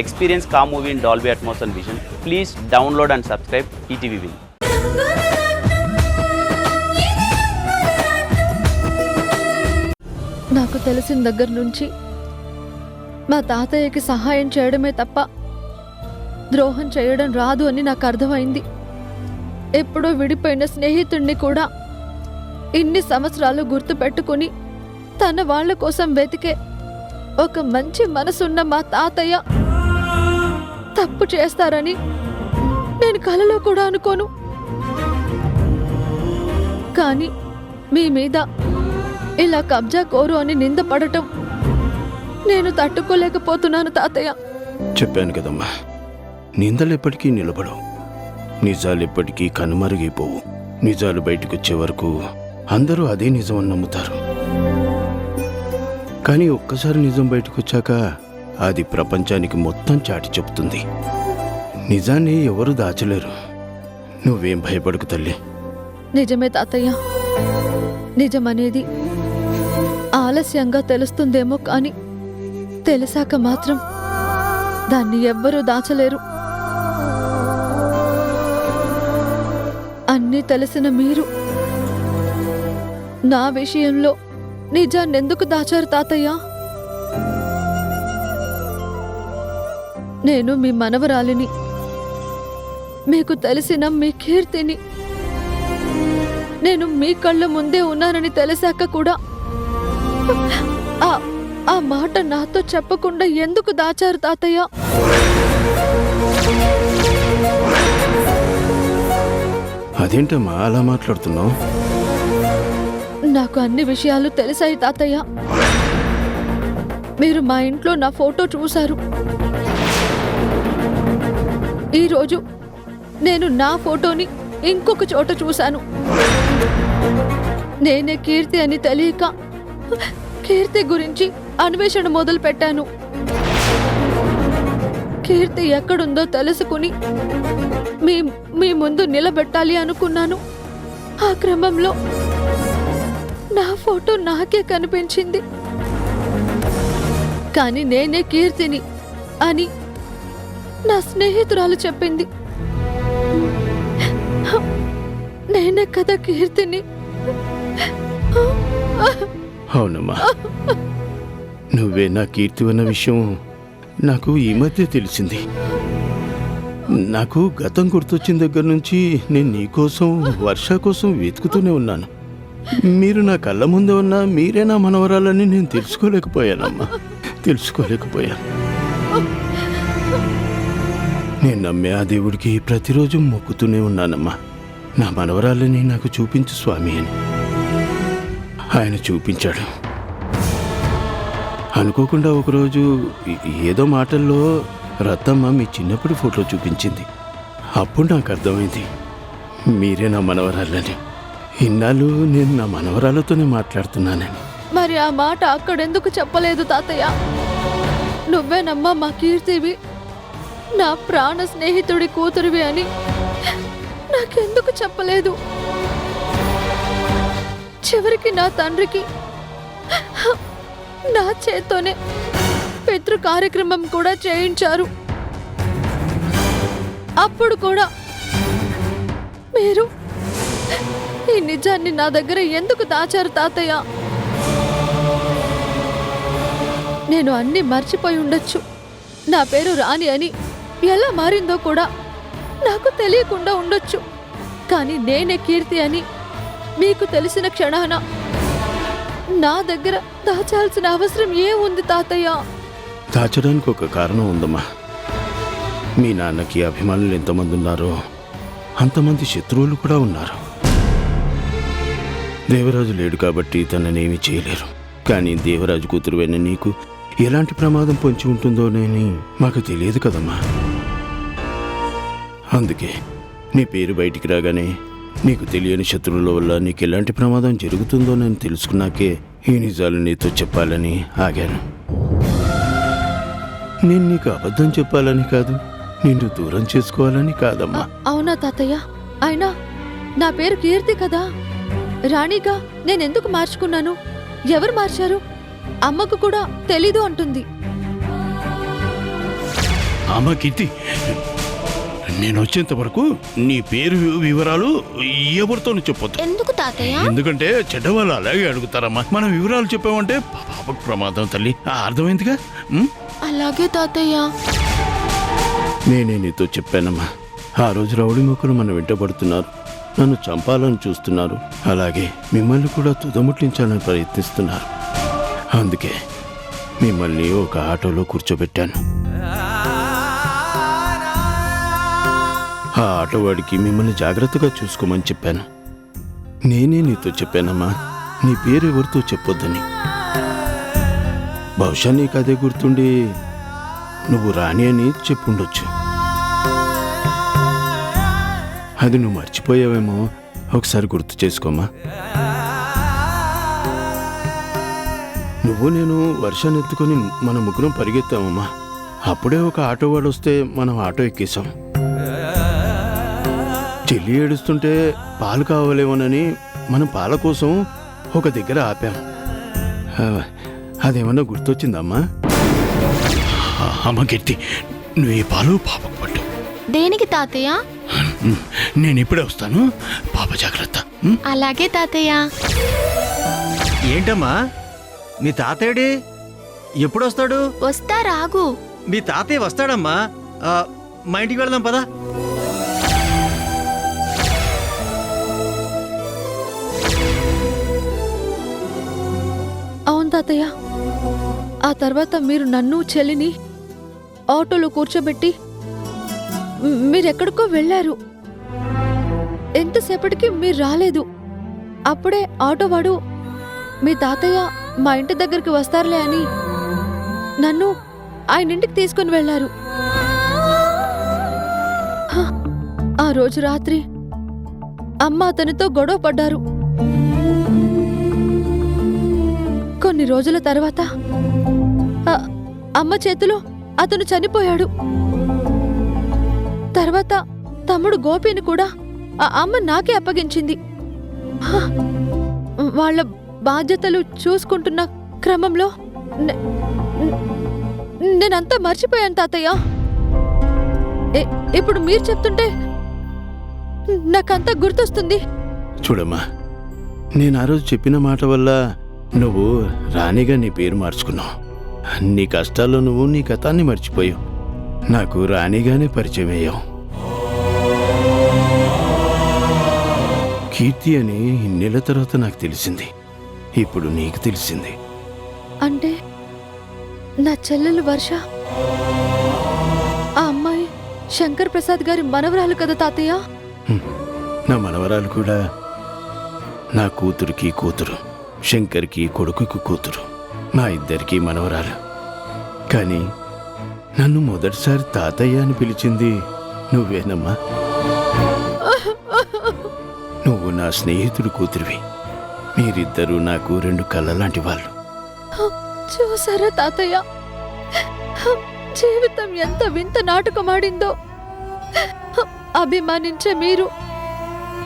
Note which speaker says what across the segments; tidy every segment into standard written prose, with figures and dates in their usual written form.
Speaker 1: Experience Car movie in Dolby Atmos and Vision. Please download and subscribe ETV Win.
Speaker 2: నాకు తెలిసిన దగ్గర నుంచి మా తాతయ్యకి సహాయం చేయడమే తప్ప ద్రోహం చేయడం రాదు అని నాకు అర్థమైంది. ఎప్పుడో విడిపోయిన స్నేహితుణ్ణి కూడా ఇన్ని సంవత్సరాలు గుర్తుపెట్టుకుని తన వాళ్ళ కోసం వెతికే ఒక మంచి మనసున్న మా తాతయ్య తప్పు చేస్తారని నేను కలలో కూడా అనుకోను. కానీ మీ మీద ఇలా కబ్జా కోరు అని నిందపడటం నేను తట్టుకోలేకపోతున్నాను తాతయ్య.
Speaker 3: చెప్పాను కదమ్మా, నిందలు ఎప్పటికీ నిలబడవు, నిజాలు ఎప్పటికీ కనుమరుగైపోవు. నిజాలు బయటకొచ్చే వరకు అందరూ అదే నిజం అని నమ్ముతారు. కానీ ఒక్కసారి నిజం బయటకొచ్చాక అది ప్రపంచానికి మొత్తం చాటి చెప్తుంది. నిజాన్ని ఎవరు దాచలేరు. నువ్వేం భయపడకు తల్లి.
Speaker 2: నిజమే తాతయ్య, నిజమనేది ఆలస్యంగా తెలుస్తుందేమో, కానీ తెలిసాక మాత్రం దాన్ని ఎవ్వరూ దాచలేరు. అన్నీ తెలిసిన మీరు నా విషయంలో నిజాన్నెందుకు దాచారు తాతయ్య? నేను మీ మనవరాలిని, మీకు తెలిసిన మీ కీర్తిని. నేను మీ కళ్ళ ముందే ఉన్నానని తెలిసాక కూడా ఆ మాట నాతో చెప్పకుండా ఎందుకు దాచారు తాతయ్య?
Speaker 3: అదేంటమ్మా అలా మాట్లాడుతున్నావు?
Speaker 2: నాకు అన్ని విషయాలు తెలిసాయి తాతయ్య. మీరు మా ఇంట్లో నా ఫోటో చూశారు. ఈరోజు నేను నా ఫోటోని ఇంకొక చోట చూశాను. నేనే కీర్తి అని తెలియక కీర్తి గురించి అన్వేషణ మొదలు పెట్టాను. కీర్తి ఎక్కడుందో తెలుసుకుని మీ ముందు నిలబెట్టాలి అనుకున్నాను. ఆ క్రమంలో నా ఫోటో నాకే కనిపించింది. కానీ నేనే కీర్తిని అని నా స్నేహితురాలు చెప్పింది. నేనే కదా కీర్తిని.
Speaker 3: అవునమ్మా, నువ్వే నా కీర్తి అన్న విషయం నాకు ఈ మధ్య తెలిసింది. నాకు గతం గుర్తొచ్చిన దగ్గర నుంచి నేను నీకోసం, వర్ష కోసం వెతుకుతూనే ఉన్నాను. మీరు నా కళ్ళ ముందే ఉన్నా మీరే నా మనవరాలని నేను తెలుసుకోలేకపోయానమ్మా, తెలుసుకోలేకపోయాను. నేను నమ్మే ఆ దేవుడికి ప్రతిరోజు మొక్కుతూనే ఉన్నానమ్మా, నా మనవరాలని నాకు చూపించు స్వామి అని. ఆయన చూపించాడు. అనుకోకుండా ఒకరోజు ఏదో మాటల్లో రత్తమ్మ మీ చిన్నప్పటి ఫోటో చూపించింది. అప్పుడు నాకు అర్థమైంది మీరే నా మనవరాలని. ఇన్నాళ్ళు నేను నా మనవరాలతోనే మాట్లాడుతున్నానని.
Speaker 2: మరి ఆ మాట అక్కడెందుకు చెప్పలేదు తాతయ్య? నువ్వేనమ్మా మా కీర్తివి, నా ప్రాణ స్నేహితుడి కూతురివి అని నాకెందుకు చెప్పలేదు? చివరికి నా తండ్రికి నా చేత్తోనే పితృ కార్యక్రమం కూడా చేయించారు. అప్పుడు కూడా మీరు ఈ నిజాన్ని నా దగ్గర ఎందుకు దాచారు తాతయ్య? నేను అన్నీ మర్చిపోయి ఉండొచ్చు. నా పేరు రాణి అని ఎలా మారిందో కూడా నాకు తెలియకుండా ఉండొచ్చు. కానీ నేనే కీర్తి అని మీకు తెలిసిన క్షణాన నా దగ్గర దాచాల్సిన అవసరం ఏముంది తాతయ్య?
Speaker 3: దాచడానికి ఒక కారణం ఉందమ్మా. మీ నాన్నకి అభిమానులు ఎంతమంది ఉన్నారో అంతమంది శత్రువులు కూడా ఉన్నారు. దేవరాజు లేడు కాబట్టి తననేమీ చేయలేరు. కానీ దేవరాజు కూతురువైన నీకు ఎలాంటి ప్రమాదం పొంచి ఉంటుందోనని మాకు తెలియదు కదమ్మా. అందుకే నీ పేరు బయటికి రాగానే నీకు తెలియని శత్రువుల వల్ల నీకు ఎలాంటి ప్రమాదం జరుగుతుందోనని తెలుసుకున్నాకే ఈ నిజాలు నీతో చెప్పాలని ఆగాను. నేను నీకు అబద్ధం చెప్పాలని కాదు, నిన్ను దూరం చేసుకోవాలని కాదమ్మా.
Speaker 2: అవునా తాతయ్య? అయినా నా పేరు కీర్తి కదా, రాణిగా నేనెందుకు మార్చుకున్నాను? ఎవరు మార్చారు? అమ్మకు కూడా తెలీదు అంటుంది.
Speaker 3: అమ్మ కీర్తి, నేను వచ్చేంత వరకు నీ పేరు వివరాలు ఎవరితోనూ చెప్పొద్దు.
Speaker 4: ఎందుకు తాతయ్య?
Speaker 3: ఎందుకంటే చెడ్డవాళ్ళు అలాగే అడుగుతారమ్మా. మనం వివరాలు చెప్పామంటే పాపకు ప్రమాదం తల్లి. అర్థమైందిగా?
Speaker 4: అలాగే తాతయ్య.
Speaker 3: నేనే నీతో చెప్పానమ్మా. ఆ రోజు రౌడీ మొక్కలు మన వెంటబడుతున్నారు, నన్ను చంపాలని చూస్తున్నారు, అలాగే మిమ్మల్ని కూడా తుదముట్లించాలని ప్రయత్నిస్తున్నారు. అందుకే మిమ్మల్ని ఒక ఆటోలో కూర్చోబెట్టాను. ఆ ఆటోవాడికి మిమ్మల్ని జాగ్రత్తగా చూసుకోమని చెప్పాను. నేనే నీతో చెప్పానమ్మా, నీ పేరు ఎవరితో చెప్పొద్దని. బహుశా నీకు అదే గుర్తుండి నువ్వు రాణి అని చెప్పుండొచ్చు. అది నువ్వు మర్చిపోయావేమో, ఒకసారి గుర్తు చేసుకోమ్మా. నువ్వు నేను వర్షాన్ని ఎత్తుకొని మన ముగ్గురం పరిగెత్తామమ్మా. అప్పుడే ఒక ఆటో వాడు వస్తే మనం ఆటో ఎక్కేశాం. చెల్లి ఏడుస్తుంటే పాలు కావాలేమోనని మనం పాల కోసం ఒక దగ్గర ఆపాం. అదేమన్నా గుర్తొచ్చిందమ్మా? అమ్మ కీర్తి, నువ్వు ఈ పాలు పాపకు పట్టు.
Speaker 4: దేనికి తాతయ్య?
Speaker 3: నేను ఇప్పుడే వస్తాను, పాప జాగ్రత్త.
Speaker 4: అలాగే తాతయ్య.
Speaker 5: ఏంటమ్మా మీ తాతయ్యడి ఎప్పుడొస్తాడు?
Speaker 4: వస్తారాగు.
Speaker 5: మీ తాతయ్య వస్తాడమ్మా. మా ఇంటికి వెళ్దాం పదా.
Speaker 2: అవును తాతయ్య. ఆ తర్వాత మీరు నన్ను చెల్లిని ఆటోలో కూర్చోబెట్టి మీరెక్కడికో వెళ్ళారు. ఎంతసేపటికి మీరు రాలేదు. అప్పుడే ఆటోవాడు మీ తాతయ్య మా ఇంటి దగ్గరికి వస్తారులే అని నన్ను ఆయన ఇంటికి తీసుకుని వెళ్ళారు. ఆ రోజు రాత్రి అమ్మ అతనితో గొడవ పడ్డారు. కొన్ని రోజుల తర్వాత అమ్మ చేతిలో అతను చనిపోయాడు. తర్వాత తమ్ముడు గోపిని కూడా ఆ అమ్మ నాకే అప్పగించింది. వాళ్ళ బాధ్యతలు చూసుకుంటున్న క్రమంలో నేనంతా మర్చిపోయాను తాతయ్య. ఇప్పుడు మీరు చెప్తుంటే నాకంతా గుర్తొస్తుంది.
Speaker 3: చూడమ్మా, నేను ఆ రోజు చెప్పిన మాట వల్ల నువ్వు రాణిగా నీ పేరు మార్చుకున్నావు. నీ కష్టాల్లో నువ్వు నీ గతాన్ని మర్చిపోయావు. నాకు రాణిగానే పరిచయం అయ్యావు. కీర్తి అని ఇన్నేళ్ల తర్వాత నాకు తెలిసింది. ఇప్పుడు నీకు తెలిసింది.
Speaker 2: అంటే నా చెల్లెలు వర్ష ఆ అమ్మాయి శంకర్ ప్రసాద్ గారి మనవరాలు కదా తాతయ్య?
Speaker 3: నా మనవరాలు కూడా నా కూతురికి కూతురు, శంకర్కి కొడుకుకు కూతురు, మా ఇద్దరికి మనవరాలు. కానీ నన్ను మొదటిసారి తాతయ్య అని పిలిచింది నువ్వేనమ్మా. నువ్వు నా స్నేహితుడు కూతురివి. మీరిద్దరూ నాకు రెండు కళ్ళ లాంటి వాళ్ళు.
Speaker 2: చూసారా తాతయ్య, జీవితం ఎంత వింత నాటకమాడిందో. అభిమానించే మీరు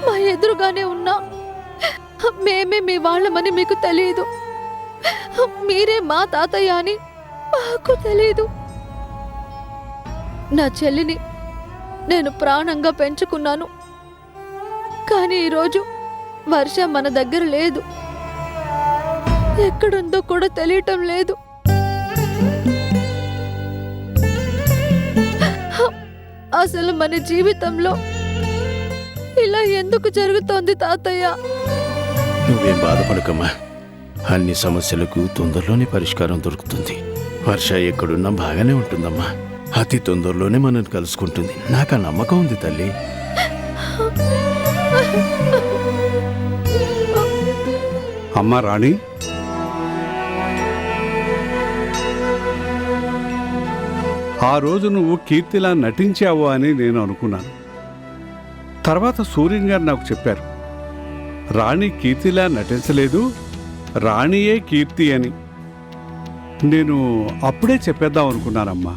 Speaker 2: మా ఎదురుగానే ఉన్నా మేమే మీ వాళ్ళమని మీకు తెలియదు. మీరే మా తాతయ్య అని మాకు తెలీదు. నా చెల్లిని నేను ప్రాణంగా పెంచుకున్నాను. కానీ ఈరోజు వర్ష మన దగ్గర లేదు. ఎక్కడుందో కూడా తెలియటం లేదు. అసలు మన జీవితంలో ఇలా ఎందుకు జరుగుతోంది తాతయ్య?
Speaker 3: నువ్వేం బాధపడకమ్మా. అన్ని సమస్యలకు తొందరలోనే పరిష్కారం దొరుకుతుంది. వర్ష ఎక్కడున్నా బాగానే ఉంటుందమ్మా. అతి తొందరలోనే మనం కలుసుకుంటుంది. నాకు ఆ నమ్మకం ఉంది తల్లి.
Speaker 6: అమ్మా రాణి, ఆ రోజు నువ్వు కీర్తిలా నటించావు అని నేను అనుకున్నాను. తర్వాత సూర్యం గారు నాకు చెప్పారు, రాణి కీర్తిలా నటించలేదు, రాణియే కీర్తి అని. నేను అప్పుడే చెప్పేద్దాం అనుకున్నానమ్మా.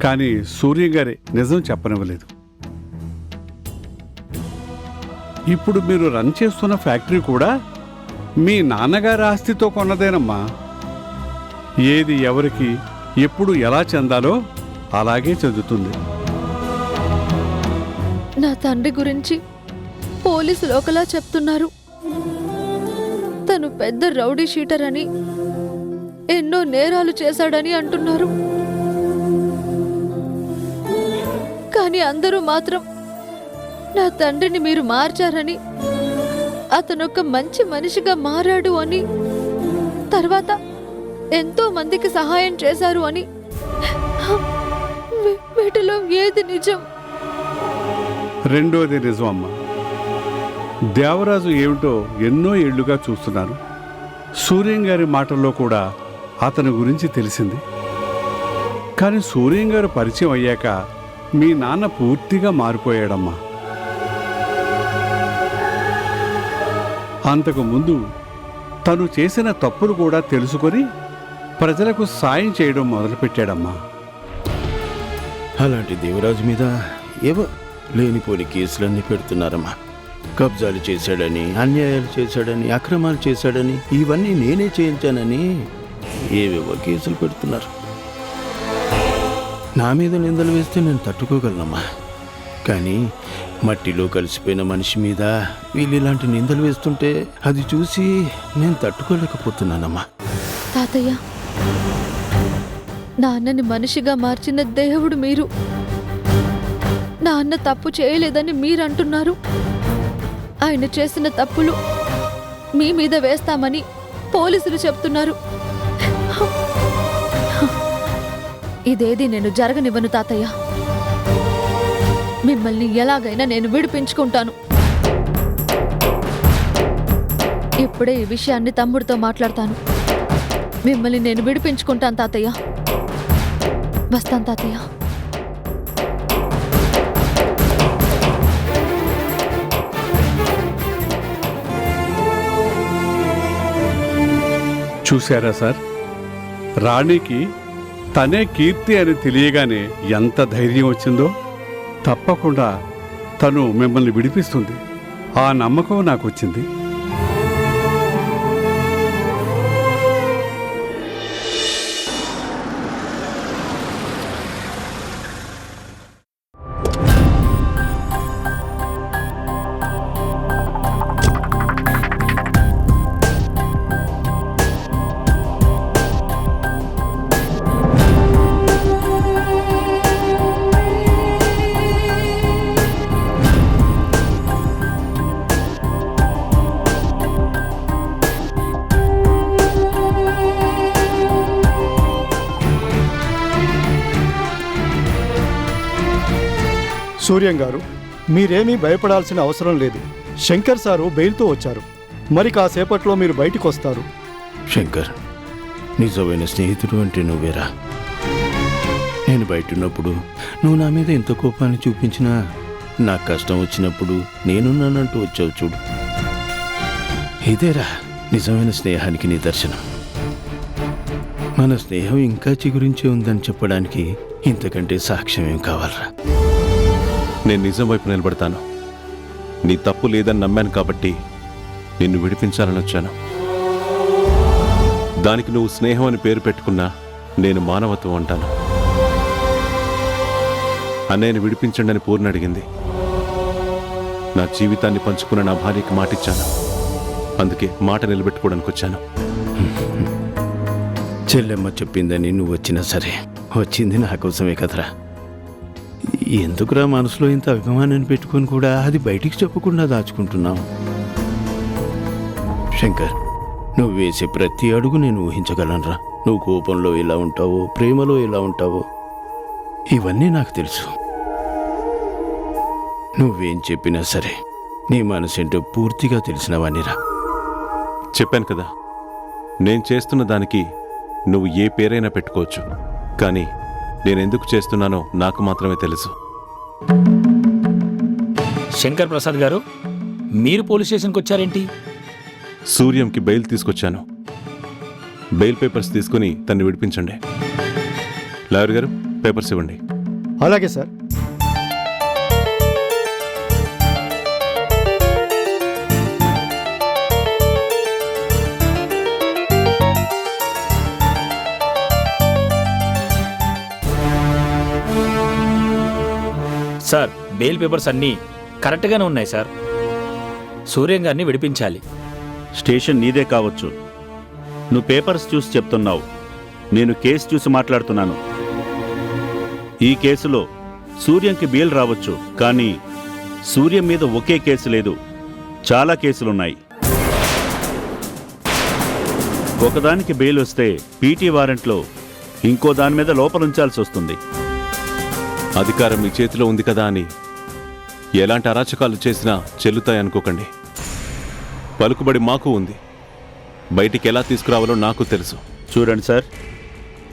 Speaker 6: కానీ సూర్యం గారే నిజం చెప్పనివ్వలేదు. ఇప్పుడు మీరు రన్ చేస్తున్న ఫ్యాక్టరీ కూడా మీ నాన్నగారి ఆస్తితో కొన్నదేనమ్మా. ఏది ఎవరికి ఎప్పుడు ఎలా చెందాలో అలాగే చెందుతుంది.
Speaker 2: నా తండ్రి గురించి పోలీసులు ఒకలా చెప్తున్నారు. తను పెద్ద రౌడీ షీటర్ అని, ఎన్నో నేరాలు చేశాడని అంటున్నారు. కానీ అందరూ మాత్రం నా తండ్రిని మీరు మార్చారని, అతనొక మంచి మనిషిగా మారాడు అని, తర్వాత ఎంతో మందికి సహాయం చేశారు అని. వీటిలో ఏది నిజం?
Speaker 6: రెండోది నిజం అమ్మా. దేవరాజు ఏమిటో ఎన్నో ఏళ్లుగా చూస్తున్నాను. సూర్యం గారి మాటల్లో కూడా అతని గురించి తెలిసింది. కానీ సూర్యం గారు పరిచయం అయ్యాక మీ నాన్న పూర్తిగా మారిపోయాడమ్మా. అంతకు ముందు తను చేసిన తప్పులు కూడా తెలుసుకొని ప్రజలకు సాయం చేయడం మొదలుపెట్టాడమ్మా.
Speaker 3: అలాంటి దేవరాజు మీద ఏవో లేనిపోని కేసులన్నీ పెడుతున్నారమ్మా. కబ్జాలు చేశాడని, అన్యాయాలు చేశాడని, అక్రమాలు చేశాడని, ఇవన్నీ నేనే చేయించానని ఏవేవో కేసులు పెడుతున్నారు. నా మీద నిందలు వేస్తే నేను తట్టుకోగలనమ్మా. కానీ మట్టిలో కలిసిపోయిన మనిషి మీద వీళ్ళు ఇలాంటి నిందలు వేస్తుంటే అది చూసి నేను తట్టుకోలేకపోతున్నానమ్మా.
Speaker 2: తాతయ్య, నాన్నని మనిషిగా మార్చిన దేవుడు మీరు. నాన్న తప్పు చేయలేదని మీరంటున్నారు. ఆయన చేసిన తప్పులు మీ మీద వేస్తామని పోలీసులు చెప్తున్నారు. ఇదేది నేను జరగనివ్వను తాతయ్య. మిమ్మల్ని ఎలాగైనా నేను విడిపించుకుంటాను. ఇప్పుడే ఈ విషయాన్ని తమ్ముడితో మాట్లాడతాను. మిమ్మల్ని నేను విడిపించుకుంటాను తాతయ్య. వస్తాను తాతయ్య.
Speaker 6: చూశారా సార్, రాణికి తనే కీర్తి అని తెలియగానే ఎంత ధైర్యం వచ్చిందో. తప్పకుండా తను మిమ్మల్ని విడిపిస్తుంది. ఆ నమ్మకం నాకు వచ్చింది.
Speaker 7: సూర్యం గారు, మీరేమీ భయపడాల్సిన అవసరం లేదు. శంకర్ సారు బెయిల్తో వచ్చారు. మరి కాసేపట్లో మీరు బయటికి వస్తారు.
Speaker 3: శంకర్, నిజమైన స్నేహితుడు అంటే నువ్వేరా. నేను బయటున్నప్పుడు నువ్వు నా మీద ఎంత కోపాన్ని చూపించినా నాకు కష్టం వచ్చినప్పుడు నేనున్నానంటూ వచ్చావు చూడు. ఇదేరా నిజమైన స్నేహానికి నిదర్శనం. మన స్నేహం ఇంకా చిగురించే ఉందని చెప్పడానికి ఇంతకంటే సాక్ష్యం ఏం కావాలరా?
Speaker 8: నేను నిజం వైపు నిలబడతాను. నీ తప్పు లేదని నమ్మాను కాబట్టి నిన్ను విడిపించాలని వచ్చాను. దానికి నువ్వు స్నేహం అని పేరు పెట్టుకున్నా నేను మానవత్వం అంటాను. అన్నయ్యని విడిపించండి అని పూర్ణ అడిగింది. నా జీవితాన్ని పంచుకున్న నా భార్యకి మాటిచ్చాను. అందుకే మాట నిలబెట్టుకోవడానికి వచ్చాను.
Speaker 3: చెల్లెమ్మ చెప్పిందని నువ్వు వచ్చినా సరే, వచ్చింది నా కోసమే కదరా. ఎందుకురా మనసులో ఇంత అభిమానాన్ని పెట్టుకొని కూడా అది బయటికి చెప్పకుండా దాచుకుంటున్నావు? శంకర్, నువ్వు వేసే ప్రతి అడుగు నేను ఊహించగలనురా. నువ్వు కోపంలో ఎలా ఉంటావో, ప్రేమలో ఎలా ఉంటావో ఇవన్నీ నాకు తెలుసు. నువ్వేం చెప్పినా సరే నీ మనసేంటో పూర్తిగా తెలిసినవాణ్ణిరా.
Speaker 8: చెప్పాను కదా, నేను చేస్తున్న దానికి నువ్వు ఏ పేరైనా పెట్టుకోవచ్చు. కానీ నేనెందుకు చేస్తున్నానో నాకు మాత్రమే తెలుసు.
Speaker 9: శంకర్ ప్రసాద్ గారు, మీరు పోలీస్ స్టేషన్కి వచ్చారేంటి?
Speaker 8: సూర్యంకి బెయిల్ తీసుకొచ్చాను. బెయిల్ పేపర్స్ తీసుకుని తన్ని విడిపించండి. లాయర్ గారు, పేపర్స్ ఇవ్వండి.
Speaker 7: అలాగే సార్.
Speaker 9: సార్ బెయిల్ పేపర్స్ అన్నీ కరెక్ట్గానే ఉన్నాయి సార్. సూర్యం గారిని విడిపించాలి.
Speaker 10: స్టేషన్ నీదే కావచ్చు. నువ్వు పేపర్స్ చూసి చెప్తున్నావు, నేను కేసు చూసి మాట్లాడుతున్నాను. ఈ కేసులో సూర్యంకి బెయిల్ రావచ్చు, కానీ సూర్యం మీద ఒకే కేసు లేదు, చాలా కేసులున్నాయి. ఒకదానికి బెయిల్ వస్తే పీటీ వారెంట్లో ఇంకో దాని మీద లోపలుంచాల్సి వస్తుంది.
Speaker 8: అధికారం మీ చేతిలో ఉంది కదా అని ఎలాంటి అరాచకాలు చేసినా చెల్లుతాయనుకోకండి. పలుకుబడి మాకు ఉంది, బయటికి ఎలా తీసుకురావాలో నాకు తెలుసు.
Speaker 10: చూడండి సార్,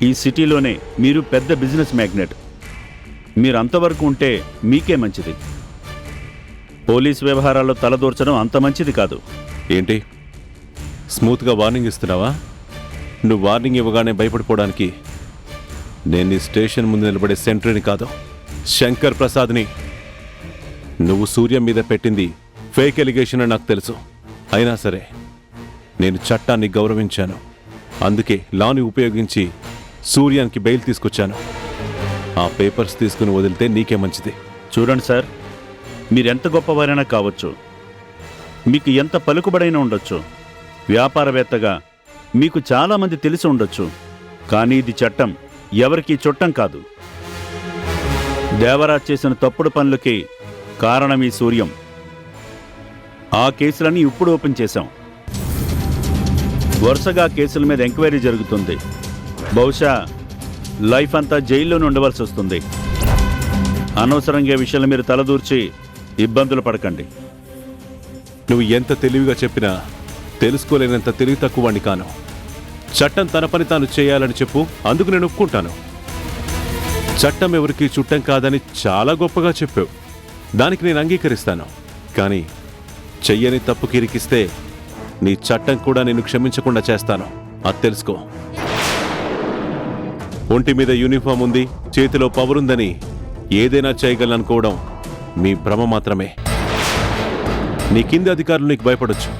Speaker 10: ఈ సిటీలోనే మీరు పెద్ద బిజినెస్ మ్యాగ్నెట్. మీరు అంతవరకు ఉంటే మీకే మంచిది. పోలీస్ వ్యవహారాల్లో తలదూర్చడం అంత మంచిది కాదు.
Speaker 8: ఏంటి స్మూత్గా వార్నింగ్ ఇస్తున్నావా? నువ్వు వార్నింగ్ ఇవ్వగానే భయపడిపోవడానికి నేను ఈ స్టేషన్ ముందు నిలబడే సెంట్రీని కాదు, శంకర్ ప్రసాద్ని. నువ్వు సూర్యం మీద పెట్టింది ఫేక్ ఎలిగేషన్ అని నాకు తెలుసు. అయినా సరే నేను చట్టాన్ని గౌరవించాను. అందుకే లాని ఉపయోగించి సూర్యానికి బెయిల్ తీసుకొచ్చాను. ఆ పేపర్స్ తీసుకుని వదిలితే నీకే మంచిది.
Speaker 10: చూడండి సార్, మీరెంత గొప్పవారైనా కావచ్చు, మీకు ఎంత పలుకుబడైనా ఉండొచ్చు, వ్యాపారవేత్తగా మీకు చాలామంది తెలిసి ఉండొచ్చు, కానీ ఇది చట్టం ఎవరికీ చుట్టం కాదు. దేవరాజ్ చేసిన తప్పుడు పనులకి కారణం ఈ సూర్యం. ఆ కేసులన్నీ ఇప్పుడు ఓపెన్ చేశాం. వరుసగా కేసుల మీద ఎంక్వైరీ జరుగుతుంది. బహుశా లైఫ్ అంతా జైల్లోనే ఉండవలసి వస్తుంది. అనవసరంగా విషయాలు మీరు తలదూర్చి ఇబ్బందులు పడకండి.
Speaker 8: నువ్వు ఎంత తెలివిగా చెప్పినా తెలుసుకోలేనంత తెలివి తక్కువని కాను. చట్టం తన పని తాను చేయాలని చెప్పు, అందుకు నేను ఒప్పుకుంటాను. చట్టం ఎవరికి చుట్టం కాదని చాలా గొప్పగా చెప్పావు, దానికి నేను అంగీకరిస్తాను. కానీ చెయ్యని తప్పుకి ఇరికిస్తే నీ చట్టం కూడా నేను క్షమించకుండా చేస్తాను, అది తెలుసుకో. ఒంటి మీద యూనిఫామ్ ఉంది, చేతిలో పవర్ ఉందని ఏదైనా చేయగలనుకోవడం మీ భ్రమ మాత్రమే. నీ కింది అధికారులు నీకు భయపడొచ్చు,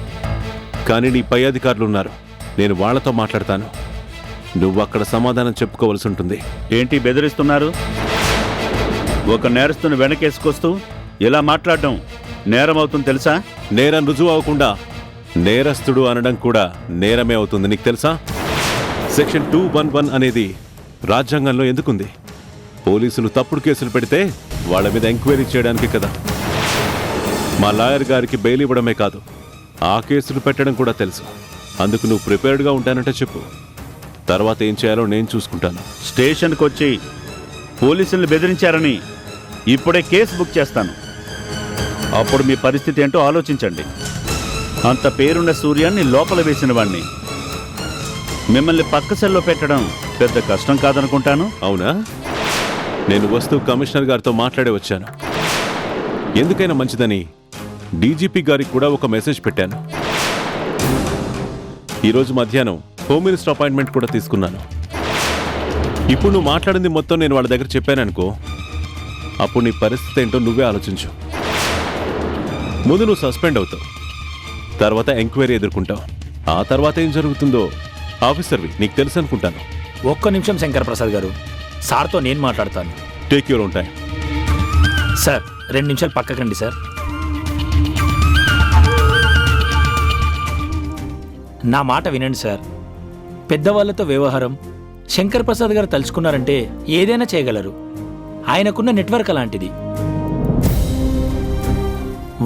Speaker 8: కానీ నీ పై అధికారులు ఉన్నారు, నేను వాళ్లతో మాట్లాడతాను. నువ్వు అక్కడ సమాధానం చెప్పుకోవలసి ఉంటుంది.
Speaker 10: ఏంటి బెదిరిస్తున్నారు? ఒక నేరస్తుని వెనకేసుకొస్తూ ఇలా మాట్లాడడం నేరం అవుతుంది తెలుసా?
Speaker 8: నేరం రుజువు అవ్వకుండా నేరస్తుడు అనడం కూడా నేరమే అవుతుంది, నీకు తెలుసా? సెక్షన్ 211 అనేది రాజ్యాంగంలో ఎందుకుంది? పోలీసులు తప్పుడు కేసులు పెడితే వాళ్ళ మీద ఎంక్వైరీ చేయడానికి కదా. మా లాయర్ గారికి బెయిల్ ఇవ్వడమే కాదు, ఆ కేసులు పెట్టడం కూడా తెలుసు. అందుకు నువ్వు ప్రిపేర్డ్గా ఉంటానంటే చెప్పు, తర్వాత ఏం చేయాలో నేను చూసుకుంటాను.
Speaker 10: స్టేషన్కి వచ్చి పోలీసుల్ని బెదిరించారని ఇప్పుడే కేసు బుక్ చేస్తాను. అప్పుడు మీ పరిస్థితి ఏంటో ఆలోచించండి. అంత పేరున్న సూర్యాన్ని లోపల వేసిన వాణ్ణి మిమ్మల్ని పక్క సెల్లో పెట్టడం పెద్ద కష్టం కాదనుకుంటాను.
Speaker 8: అవునా? నేను వస్తూ కమిషనర్ గారితో మాట్లాడే వచ్చాను. ఎందుకైనా మంచిదని డీజీపీ గారికి కూడా ఒక మెసేజ్ పెట్టాను. ఈరోజు మధ్యాహ్నం హోమ్ మినిస్టర్ అపాయింట్మెంట్ కూడా తీసుకున్నాను. ఇప్పుడు నువ్వు మాట్లాడింది మొత్తం నేను వాళ్ళ దగ్గర చెప్పాననుకో, అప్పుడు నీ పరిస్థితి ఏంటో నువ్వే ఆలోచించు. ముందు నువ్వు సస్పెండ్ అవుతావు, తర్వాత ఎంక్వైరీ ఎదుర్కొంటావు. ఆ తర్వాత ఏం జరుగుతుందో ఆఫీసర్వి నీకు తెలుసు అనుకుంటాను.
Speaker 9: ఒక్క నిమిషం శంకర్ ప్రసాద్ గారు, సార్తో నేను మాట్లాడతాను.
Speaker 8: Take your own time.
Speaker 9: Sir 2 నిమిషాలు పక్కకండి సార్. నా మాట వినండి సార్. పెద్దవాళ్లతో వ్యవహారం శంకర్ ప్రసాద్ గారు తలుచుకున్నారంటే ఏదైనా చేయగలరు. ఆయనకున్న నెట్వర్క్ అలాంటిది.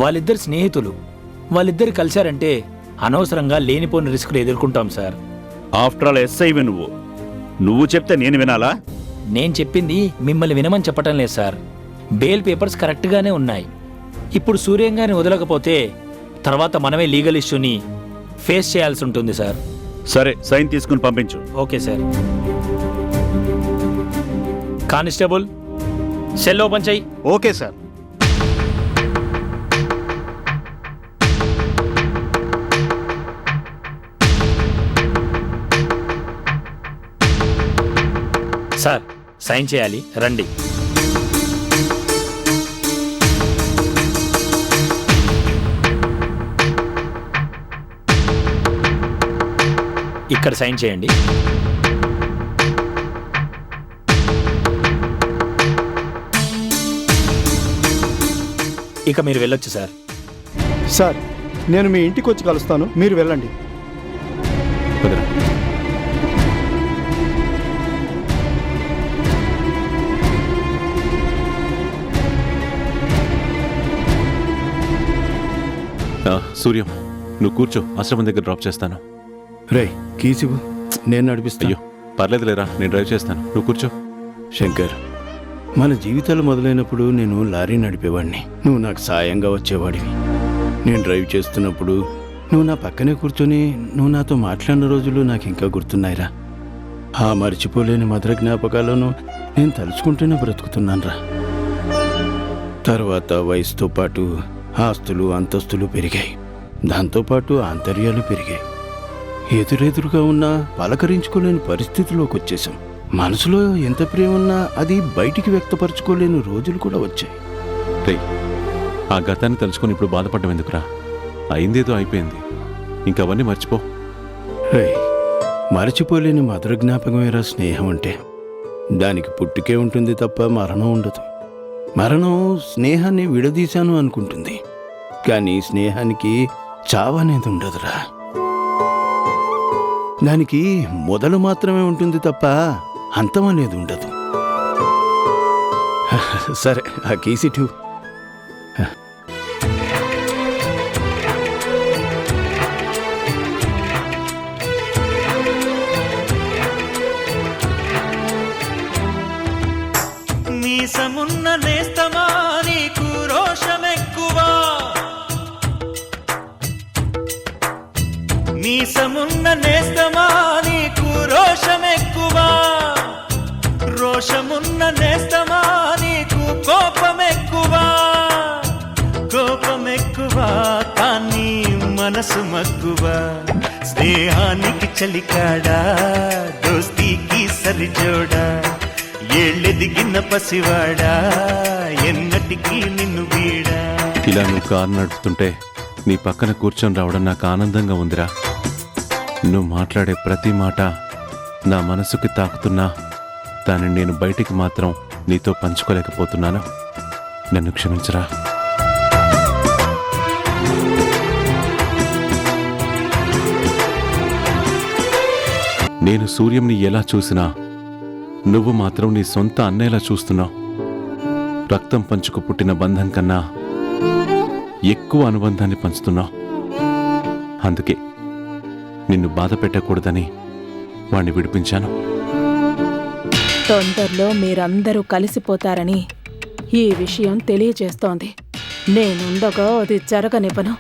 Speaker 9: వాళ్ళిద్దరు స్నేహితులు, వాళ్ళిద్దరు కలిశారంటే అనవసరంగా లేనిపోని రిస్కులు ఎదుర్కొంటాం సార్.
Speaker 10: ఆఫ్టర్ ఆల్ ఎస్ఐవి నువ్వు చెప్తే నేను వినాలా?
Speaker 9: నేను చెప్పింది మిమ్మల్ని వినమని చెప్పటం లేదు సార్. బెయిల్ పేపర్స్ కరెక్ట్గానే ఉన్నాయి. ఇప్పుడు సూర్యం గారిని వదలకపోతే తర్వాత మనమే లీగల్ ఇష్యూని ఫేస్ చేయాల్సి ఉంటుంది సార్.
Speaker 10: సరే, సైన్ తీసుకుని పంపించు.
Speaker 9: Okay sir. Constable, cell open చెయ్యి.
Speaker 7: Okay sir.
Speaker 9: సార్ సైన్ చేయాలి, రండి. ఇక్కడ సైన్ చేయండి. ఇక మీరు వెళ్ళొచ్చు సార్.
Speaker 7: సార్, నేను మీ ఇంటికి వచ్చి కలుస్తాను, మీరు వెళ్ళండి.
Speaker 8: కుదరా. సూర్యం, నువ్వు కూర్చో, ఆశ్రమం దగ్గర డ్రాప్ చేస్తాను.
Speaker 3: రే కీసివు, నేను నడిపిస్తా.
Speaker 8: అయ్యో పర్లేదులేరా, నేను డ్రైవ్ చేస్తాను, నువ్వు కూర్చో.
Speaker 3: శంకర్, మన జీవితాలు మొదలైనప్పుడు నేను లారీ నడిపేవాడిని, నువ్వు నాకు సాయంగా వచ్చేవాడివి. నేను డ్రైవ్ చేస్తున్నప్పుడు నువ్వు నా పక్కనే కూర్చొని నువ్వు నాతో మాట్లాడిన రోజులు నాకు ఇంకా గుర్తున్నాయిరా. ఆ మర్చిపోలేని మధుర జ్ఞాపకాలను నేను తలుచుకుంటూనే బ్రతుకుతున్నానురా. తర్వాత వయసుతో పాటు ఆస్తులు అంతస్తులు పెరిగాయి, దాంతోపాటు ఆంతర్యాలు పెరిగాయి. ఎదురెదురుగా ఉన్నా పలకరించుకోలేని పరిస్థితిలోకి వచ్చేసాం. మనసులో ఎంత ప్రేమ ఉన్నా అది బయటికి వ్యక్తపరచుకోలేని రోజులు కూడా వచ్చాయి.
Speaker 8: రే, ఆ గతాన్ని తలుచుకొని ఇప్పుడు బాధపడడం ఎందుకురా? అయిందేదో అయిపోయింది, ఇంకా అవన్నీ మర్చిపో.
Speaker 3: రే, మరచిపోలేని మధుర జ్ఞాపకమేరా స్నేహం అంటే. దానికి పుట్టుకే ఉంటుంది తప్ప మరణం ఉండదు. మరణం స్నేహాన్ని విడదీశాను అనుకుంటుంది, కానీ స్నేహానికి చావనేది ఉండదురా. దానికి మొదలు మాత్రమే ఉంటుంది తప్ప అంతం అనేది ఉండదు. సరే, ఆ కీసిటు.
Speaker 5: మీసమున్న నేస్తమా నీకు రోషమెక్కువా, మీసమున్న నేస్తమా నీకు రోషమెక్కువా, రోషమున్న నేస్తమా నీకు కోపమెక్కువా, కోపమెక్కువా కానీ మనసు మక్కువా. స్నేహానికి చలికాడా, దోస్తీకి సరిజోడా, ఏళ్ళెదిగిన పసివాడా, ఎన్నటికీ నిన్ను వీడా.
Speaker 8: ఇలా నువ్వు కారు నడుపుతుంటే నీ పక్కన కూర్చొని రావడం నాకు ఆనందంగా ఉందిరా. నువ్వు మాట్లాడే ప్రతి మాట నా మనసుకి తాకుతున్నా దానిని నేను బయటికి మాత్రం నీతో పంచుకోలేకపోతున్నాను. నన్ను క్షమించరా. నేను సూర్యంని ఎలా చూసినా నువ్వు మాత్రం నీ సొంత అన్నయ్యలా చూస్తున్నావు. రక్తం పంచుకు పుట్టిన బంధం కన్నా ఎక్కువ అనుబంధాన్ని పంచుతున్నావు. అందుకే నిన్ను బాధ పెట్టకూడదని వాణ్ణి విడిపించాను.
Speaker 11: తొందరలో మీరందరూ కలిసిపోతారని ఈ విషయం తెలియజేస్తోంది. నేనుండగా అది జరగనివ్వను.